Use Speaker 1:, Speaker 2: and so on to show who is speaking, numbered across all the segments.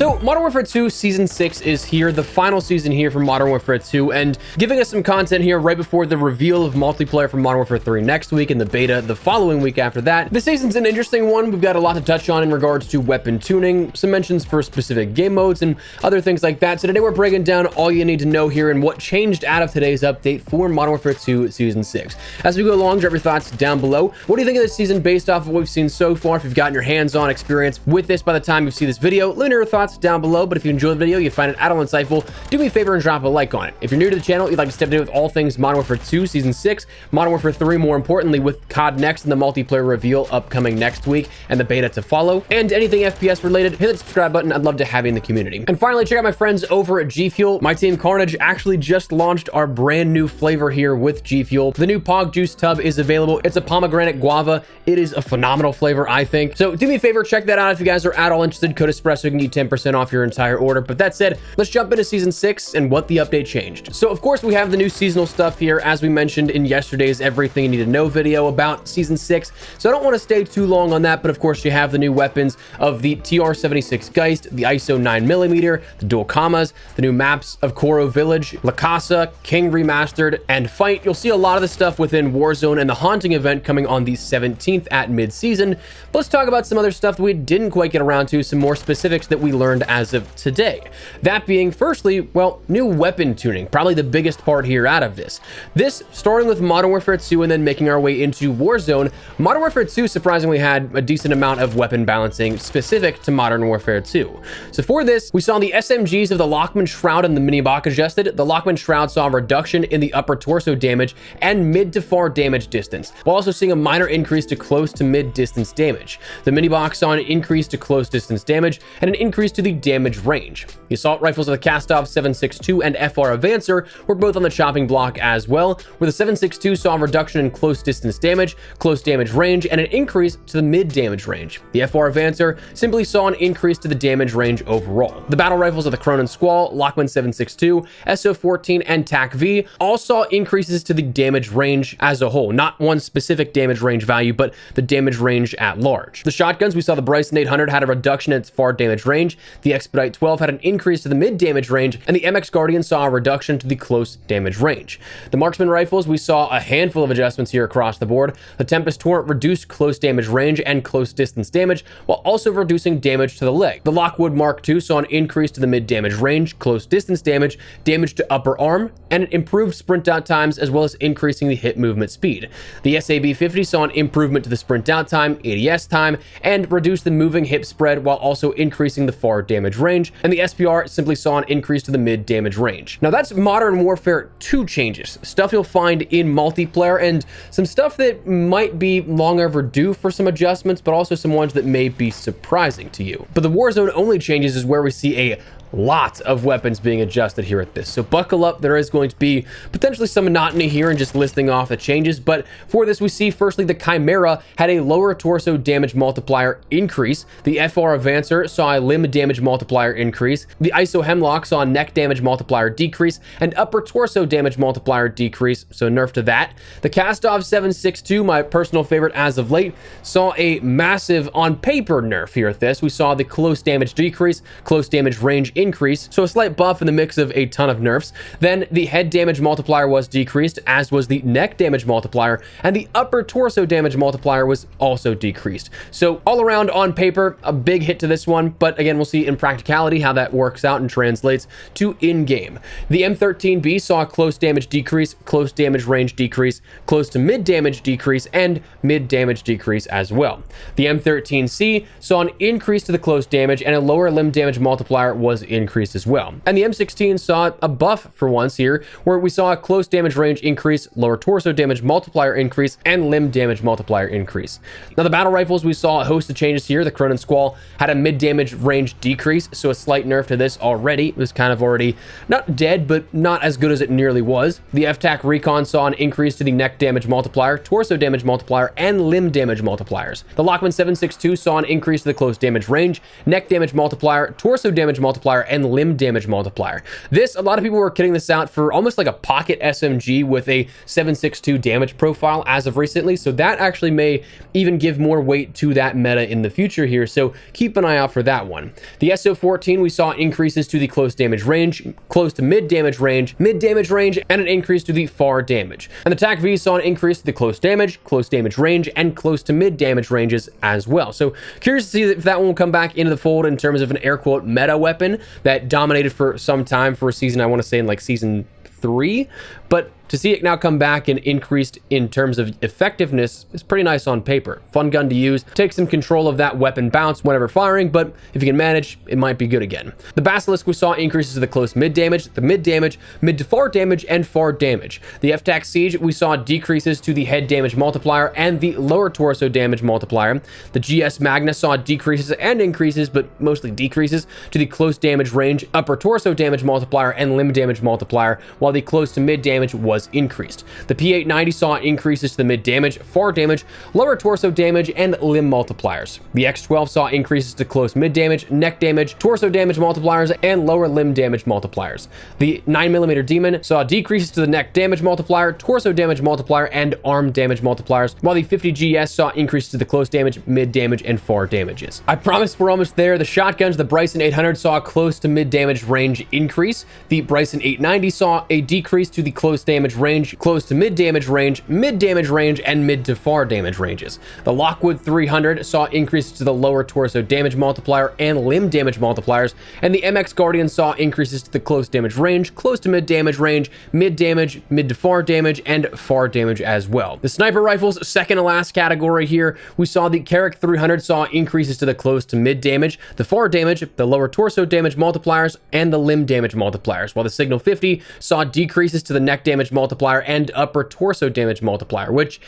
Speaker 1: So Modern Warfare 2 Season 6 is here, the final season here for Modern Warfare 2, and giving us some content here right before the reveal of multiplayer for Modern Warfare 3 next week and the beta the following week after that. This season's an interesting one. We've got a lot to touch on in regards to weapon tuning, some mentions for specific game modes, and other things like that. So today we're breaking down all you need to know here and what changed out of today's update for Modern Warfare 2 Season 6. As we go along, drop your thoughts down below. What do you think of this season based off of what we've seen so far? If you've gotten your hands-on experience with this by the time you see this video, let me know your thoughts down below. But if you enjoy the video, you find it at all insightful, do me a favor and drop a like on it. If you're new to the channel, you'd like to step in with all things Modern Warfare 2 Season 6, Modern Warfare 3 more importantly, with COD Next and the multiplayer reveal upcoming next week and the beta to follow, and anything FPS related, hit the subscribe button. I'd love to have you in the community. And finally, check out my friends over at G Fuel. My team Carnage actually just launched our brand new flavor here with G Fuel. The new Pog Juice tub is available. It's a pomegranate guava. It is a phenomenal flavor, I think. So do me a favor, check that out if you guys are at all interested. Code Espresso can get you 10% off your entire order. But that said, let's jump into Season 6 and what the update changed. So of course we have the new seasonal stuff here, as we mentioned in yesterday's Everything You Need to Know video about Season 6. So I don't want to stay too long on that, but of course you have the new weapons of the TR-76 Geist, the ISO 9mm, the dual commas, the new maps of Coro Village, La Casa, King Remastered, and Fight. You'll see a lot of the stuff within Warzone and the Haunting event coming on the 17th at mid-season. But let's talk about some other stuff that we didn't quite get around to, some more specifics that we learned as of today. That being, firstly, well, new weapon tuning, probably the biggest part here out of this. This, starting with Modern Warfare 2 and then making our way into Warzone, Modern Warfare 2 surprisingly had a decent amount of weapon balancing specific to Modern Warfare 2. So for this, we saw the SMGs of the Lockman Shroud and the Mini-Bach adjusted. The Lockman Shroud saw a reduction in the upper torso damage and mid to far damage distance, while also seeing a minor increase to close to mid distance damage. The Mini-Bach saw an increase to close distance damage and an increase to the damage range. The assault rifles of the Kastov 7.62 and FR Avancer were both on the chopping block as well, where the 7.62 saw a reduction in close distance damage, close damage range, and an increase to the mid damage range. The FR Avancer simply saw an increase to the damage range overall. The battle rifles of the Cronin Squall, Lockman 7.62, SO14, and TAC-V all saw increases to the damage range as a whole, not one specific damage range value, but the damage range at large. The shotguns, we saw the Bryson 800 had a reduction in its far damage range, the Expedite 12 had an increase to the mid damage range, and the MX Guardian saw a reduction to the close damage range. The Marksman rifles, we saw a handful of adjustments here across the board. The Tempest Torrent reduced close damage range and close distance damage, while also reducing damage to the leg. The Lockwood Mark II saw an increase to the mid damage range, close distance damage, damage to upper arm, and improved sprint out times, as well as increasing the hit movement speed. The SAB-50 saw an improvement to the sprint out time, ADS time, and reduced the moving hip spread while also increasing the far damage range, and the SPR simply saw an increase to the mid damage range. Now that's Modern Warfare 2 changes, stuff you'll find in multiplayer, and some stuff that might be long overdue for some adjustments, but also some ones that may be surprising to you. But the Warzone only changes is where we see a lot of weapons being adjusted here at this. So buckle up, there is going to be potentially some monotony here in just listing off the changes, but for this we see firstly the Chimera had a lower torso damage multiplier increase, the FR Avancer saw a limb damage multiplier increase, the ISO Hemlock saw a neck damage multiplier decrease, and upper torso damage multiplier decrease, so nerf to that. The Kastov 7.62, my personal favorite as of late, saw a massive on paper nerf here at this. We saw the close damage decrease, close damage range increase, so a slight buff in the mix of a ton of nerfs. Then the head damage multiplier was decreased, as was the neck damage multiplier, and the upper torso damage multiplier was also decreased. So all around on paper, a big hit to this one, but again, we'll see in practicality how that works out and translates to in-game. The M13B saw a close damage decrease, close damage range decrease, close to mid damage decrease, and mid damage decrease as well. The M13C saw an increase to the close damage, and a lower limb damage multiplier was increased as well. And the M16 saw a buff for once here, where we saw a close damage range increase, lower torso damage multiplier increase, and limb damage multiplier increase. Now the battle rifles, we saw a host of changes here. The Cronin Squall had a mid damage range decrease, so a slight nerf to this already. It was kind of already not dead, but not as good as it nearly was. The FTAC Recon saw an increase to the neck damage multiplier, torso damage multiplier, and limb damage multipliers. The Lockman 7.62 saw an increase to the close damage range, neck damage multiplier, torso damage multiplier, multiplier and limb damage multiplier. This, a lot of people were kitting this out for almost like a pocket SMG with a 762 damage profile as of recently, so that actually may even give more weight to that meta in the future here, so keep an eye out for that one. The SO14, we saw increases to the close damage range, close to mid damage range, and an increase to the far damage. And the TAC V saw an increase to the close damage range, and close to mid damage ranges as well. So curious to see if that one will come back into the fold in terms of an air quote meta weapon that dominated for some time for a season, I want to say in like season 3, but to see it now come back and increased in terms of effectiveness is pretty nice on paper. Fun gun to use, take some control of that weapon bounce whenever firing, but if you can manage, it might be good again. The Basilisk, we saw increases to the close mid damage, the mid damage, mid to far damage, and far damage. The FTAC Siege, we saw decreases to the head damage multiplier and the lower torso damage multiplier. The GS Magna saw decreases and increases, but mostly decreases, to the close damage range, upper torso damage multiplier, and limb damage multiplier, while the close to mid damage was increased. The P890 saw increases to the mid damage, far damage, lower torso damage, and limb multipliers. The X12 saw increases to close mid damage, neck damage, torso damage multipliers, and lower limb damage multipliers. The 9mm Demon saw decreases to the neck damage multiplier, torso damage multiplier, and arm damage multipliers, while the 50 GS saw increases to the close damage, mid damage, and far damages. I promise we're almost there. The shotguns, the Bryson 800 saw a close to mid damage range increase. The Bryson 890 saw a decrease to the close damage range, close to mid damage range, and mid to far damage ranges. The Lockwood 300 saw increases to the lower torso damage multiplier and limb damage multipliers, and the MX Guardian saw increases to the close damage range, close to mid damage range, mid to far damage, and far damage as well. The sniper rifles, second to last category here, we saw the Carrick 300 saw increases to the close to mid damage, the far damage, the lower torso damage multipliers, and the limb damage multipliers, while the Signal 50 saw decreases to the neck damage multiplier and upper torso damage multiplier, which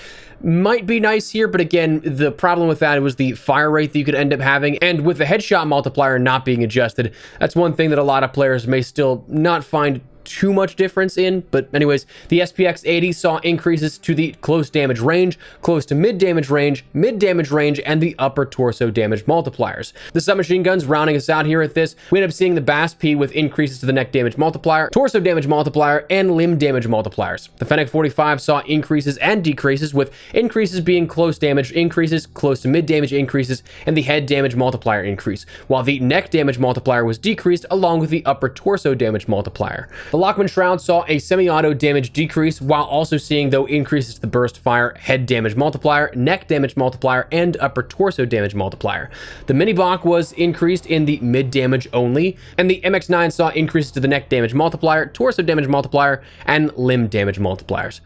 Speaker 1: might be nice here, but again, the problem with that was the fire rate that you could end up having, and with the headshot multiplier not being adjusted, that's one thing that a lot of players may still not find too much difference in. But anyways, the SPX 80 saw increases to the close damage range, close to mid damage range, and the upper torso damage multipliers. The submachine guns rounding us out here at this, we end up seeing the Bass P with increases to the neck damage multiplier, torso damage multiplier, and limb damage multipliers. The Fennec 45 saw increases and decreases, with increases being close damage increases, close to mid damage increases, and the head damage multiplier increase, while the neck damage multiplier was decreased along with the upper torso damage multiplier. The Lockman Shroud saw a semi-auto damage decrease, while also seeing, though, increases to the burst fire, head damage multiplier, neck damage multiplier, and upper torso damage multiplier. The Mini Bach was increased in the mid damage only, and the MX9 saw increases to the neck damage multiplier, torso damage multiplier, and limb damage multipliers.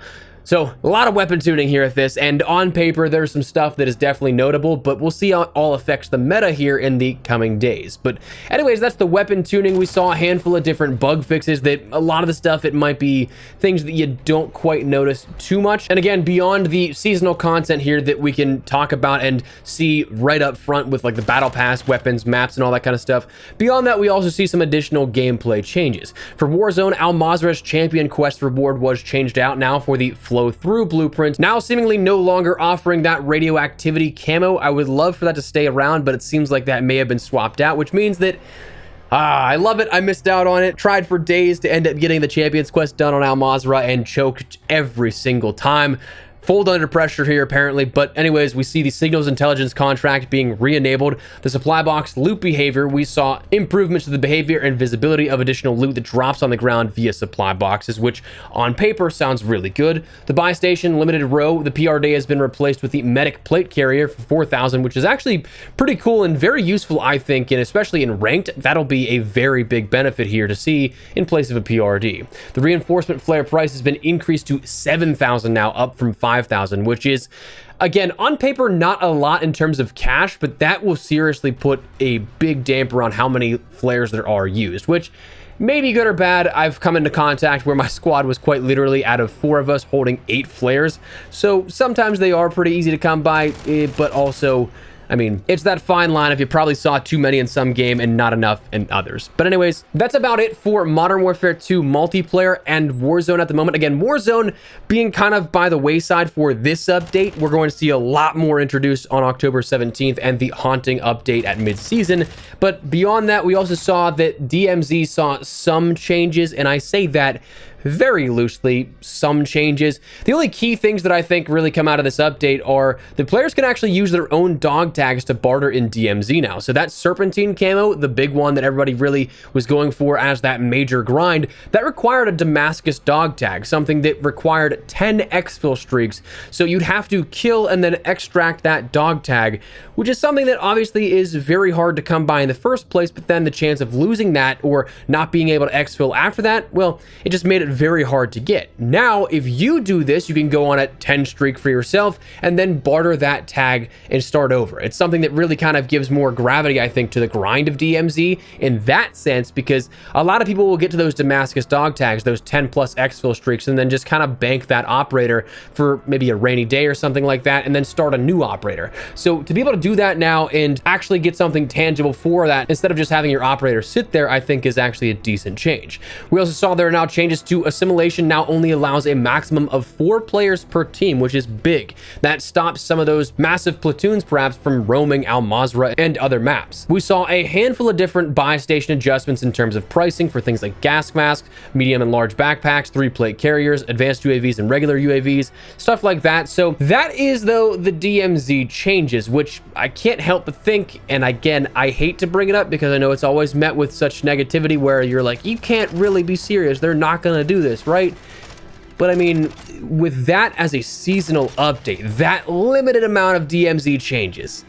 Speaker 1: So a lot of weapon tuning here at this, and on paper there's some stuff that is definitely notable, but we'll see how it all affects the meta here in the coming days. But anyways, that's the weapon tuning. We saw a handful of different bug fixes that a lot of the stuff, it might be things that you don't quite notice too much. And again, beyond the seasonal content here that we can talk about and see right up front with like the battle pass, weapons, maps, and all that kind of stuff, beyond that we also see some additional gameplay changes. For Warzone, Al Mazrah's Champion Quest reward was changed out now for the Flow Through blueprint, now seemingly no longer offering that radioactivity camo. I would love for that to stay around, but it seems like that may have been swapped out, which means that I love it. I missed out on it. Tried for days to end up getting the Champions Quest done on Al Mazrah and choked every single time. Fold under pressure here apparently, but anyways, we see the Signals Intelligence contract being re-enabled. The supply box loot behavior, we saw improvements to the behavior and visibility of additional loot that drops on the ground via supply boxes, which on paper sounds really good. The buy station limited row, the PR day has been replaced with the medic plate carrier for 4,000, which is actually pretty cool and very useful, I think, and especially in ranked, that'll be a very big benefit here to see in place of a PRD. The reinforcement flare price has been increased to 7,000 now, up from 5,000, which is, again, on paper, not a lot in terms of cash, but that will seriously put a big damper on how many flares there are used, which may be good or bad. I've come into contact where my squad was quite literally out of 4 of us holding 8 flares, so sometimes they are pretty easy to come by, but also I mean, it's that fine line if you probably saw too many in some game and not enough in others. But anyways, that's about it for Modern Warfare 2 multiplayer and Warzone at the moment. Again, Warzone being kind of by the wayside for this update. We're going to see a lot more introduced on October 17th and the Haunting update at mid-season. But beyond that, we also saw that DMZ saw some changes, and I say that very loosely, some changes. The only key things that I think really come out of this update are the players can actually use their own dog tags to barter in DMZ now. So that Serpentine camo, the big one that everybody really was going for as that major grind, that required a Damascus dog tag, something that required 10 exfil streaks. So you'd have to kill and then extract that dog tag, which is something that obviously is very hard to come by in the first place, but then the chance of losing that or not being able to exfil after that, well, it just made it very hard to get. Now, if you do this, you can go on a 10 streak for yourself and then barter that tag and start over. It's something that really kind of gives more gravity, I think, to the grind of DMZ in that sense, because a lot of people will get to those Damascus dog tags, those 10 plus exfil streaks, and then just kind of bank that operator for maybe a rainy day or something like that, and then start a new operator. So to be able to do that now and actually get something tangible for that, instead of just having your operator sit there, I think is actually a decent change. We also saw there are now changes to assimilation now only allows a maximum of 4 players per team, which is big. That stops some of those massive platoons perhaps from roaming Al Mazrah and other maps. We saw a handful of different buy station adjustments in terms of pricing for things like gas masks, medium and large backpacks, 3-plate carriers, advanced UAVs and regular UAVs, stuff like that. So that is, though, the DMZ changes, which I can't help but think, and again, I hate to bring it up because I know it's always met with such negativity where you're like, you can't really be serious, they're not going to do this, right? But I mean, with that as a seasonal update, that limited amount of DMZ changes,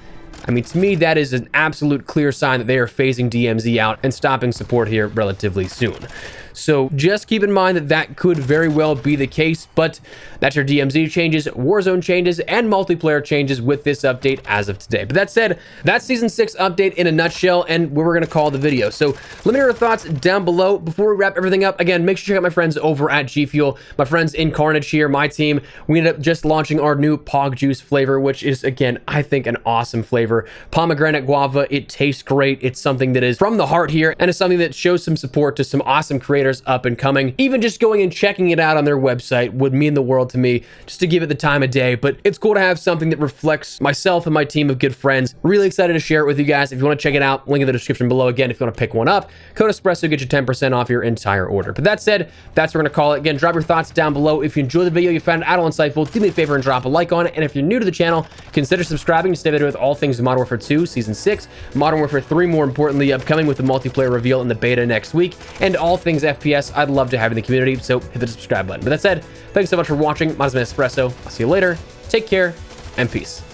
Speaker 1: I mean, to me, that is an absolute clear sign that they are phasing DMZ out and stopping support here relatively soon. So just keep in mind that that could very well be the case, but that's your DMZ changes, Warzone changes, and multiplayer changes with this update as of today. But that said, that's Season 6 update in a nutshell and what we're going to call the video. So let me know your thoughts down below. Before we wrap everything up, again, make sure you check out my friends over at G Fuel, my friends in Carnage here, my team. We ended up just launching our new Pog Juice flavor, which is, again, I think an awesome flavor. Pomegranate guava, it tastes great. It's something that is from the heart here, and it's something that shows some support to some awesome creators up and coming. Even just going and checking it out on their website would mean the world to me, just to give it the time of day. But it's cool to have something that reflects myself and my team of good friends. Really excited to share it with you guys. If you want to check it out, link in the description below. Again, if you want to pick one up, code espresso get you 10% off your entire order. But that said, that's what we're going to call it. Again, drop your thoughts down below. If you enjoyed the video, you found it at all insightful, do me a favor and drop a like on it. And if you're new to the channel, consider subscribing to stay updated with all things Modern Warfare 2 Season 6, Modern Warfare 3, more importantly, upcoming with the multiplayer reveal in the beta next week, and all things FPS. I'd love to have you in the community, so hit the subscribe button. But that said, thanks so much for watching. My name is Espresso. I'll see you later. Take care, and peace.